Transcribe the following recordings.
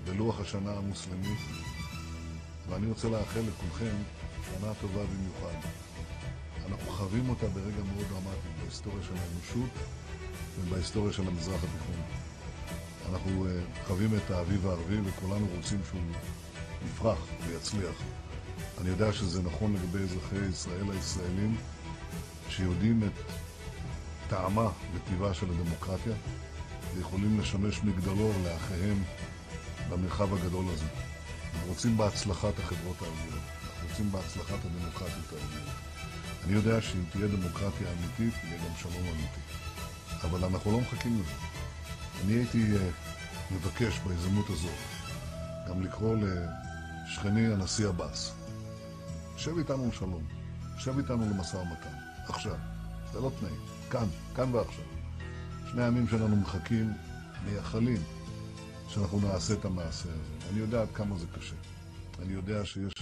בלוח השנה המוסלמי, ואני רוצה לאחל לכולכם שנה טובה במיוחד. אנחנו חווים אותה ברגע מאוד דרמטי בהיסטוריה של האנושות ובהיסטוריה של המזרח התיכון. אנחנו חווים את האביב הערבי וכולנו רוצים שהוא יפרח ויצליח. אני יודע שזה נכון לגבי אזרחי ישראל הישראלים שיודעים את טעמה וטבעה של הדמוקרטיה ויכולים לשמש מגדלור לאחיהם במרחב הגדול הזה. אנחנו רוצים בהצלחת החברות הערביות, אנחנו רוצים בהצלחת הדמוקרטיות הערביות. אני יודע שאם תהיה דמוקרטיה אמיתית, יהיה גם שלום אמיתי. אבל אנחנו לא מחכים לזה. אני הייתי מבקש בהזדמנות הזאת גם לקרוא לשכני הנשיא עבאס. שב איתנו לשלום, שב איתנו למשא ומתן, עכשיו. זה לא תנאי, כאן ועכשיו. שני העמים שלנו מחכים, מייחלים, שאנחנו נעשה את המעשה הזה. אני יודע עד כמה זה קשה. אני יודע שיש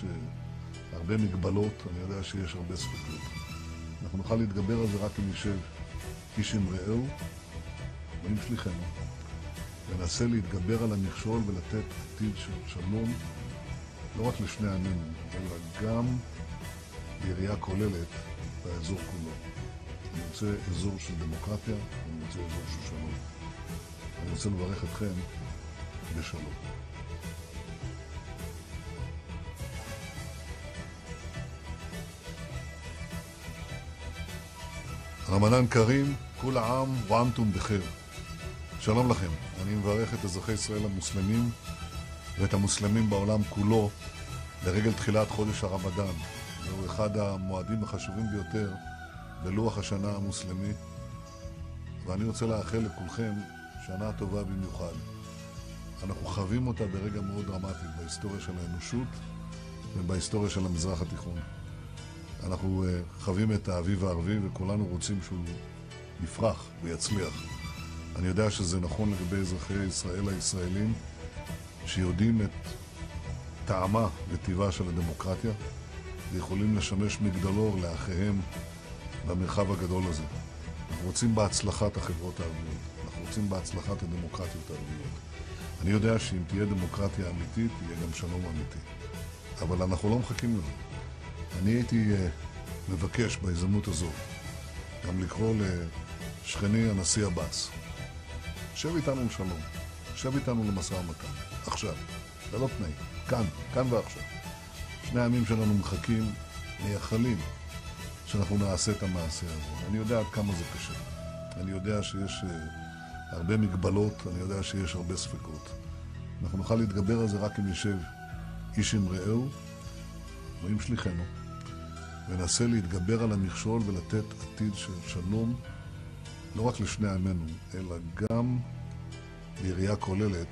הרבה מגבלות, אני יודע שיש הרבה ספקות. אנחנו נוכל להתגבר על זה רק אם נשב איש עם רעהו, ועם שליחנו. וננסה להתגבר על המכשול ולתת עתיד של שלום, לא רק לשני עמינו, אלא גם בראייה כוללת באזור כולו. אני רוצה אזור של דמוקרטיה, אני רוצה אזור של שלום. אני רוצה לברך אתכם בשלום. רמדאן כרים, כול העם ואנתום בחיר. שלום לכם, אני מברך את אזרחי ישראל המוסלמים ואת המוסלמים בעולם כולו לרגל תחילת חודש הרמדאן. זהו אחד המועדים החשובים ביותר בלוח השנה המוסלמי, ואני רוצה לאחל לכולכם שנה טובה במיוחד. אנחנו חווים אותה ברגע מאוד דרמטי בהיסטוריה של האנושות ובהיסטוריה של המזרח התיכון. אנחנו חווים את האביב הערבי וכולנו רוצים שהוא יפרח ויצליח. אני יודע שזה נכון לגבי אזרחי ישראל הישראלים שיודעים את טעמה וטבעה של הדמוקרטיה ויכולים לשמש מגדלור לאחיהם במרחב הגדול הזה. אנחנו רוצים בהצלחת החברות הערביות, אנחנו רוצים בהצלחת הדמוקרטיות הערביות. אני יודע שאם תהיה דמוקרטיה אמיתית, יהיה גם שלום אמיתי. אבל אנחנו לא מחכים לזה. אני הייתי מבקש בהזדמנות הזאת גם לקרוא לשכני הנשיא עבאס. שב איתנו לשלום, שב איתנו למשא ומתן, עכשיו. זה לא תנאי, כאן ועכשיו. שני העמים שלנו מחכים, מייחלים, שאנחנו נעשה את המעשה הזה. אני יודע עד כמה זה קשה. אני יודע שיש הרבה מגבלות, אני יודע שיש הרבה ספקות. אנחנו נוכל להתגבר על זה רק אם נשב איש עם רעהו ועם שליחנו, וננסה להתגבר על המכשול ולתת עתיד של שלום, לא רק לשני עמינו, אלא גם בראייה כוללת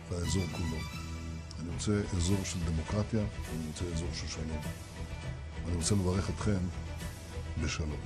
באזור כולו. אני רוצה אזור של דמוקרטיה, אני רוצה אזור של שלום. אני רוצה לברך אתכם בשלום.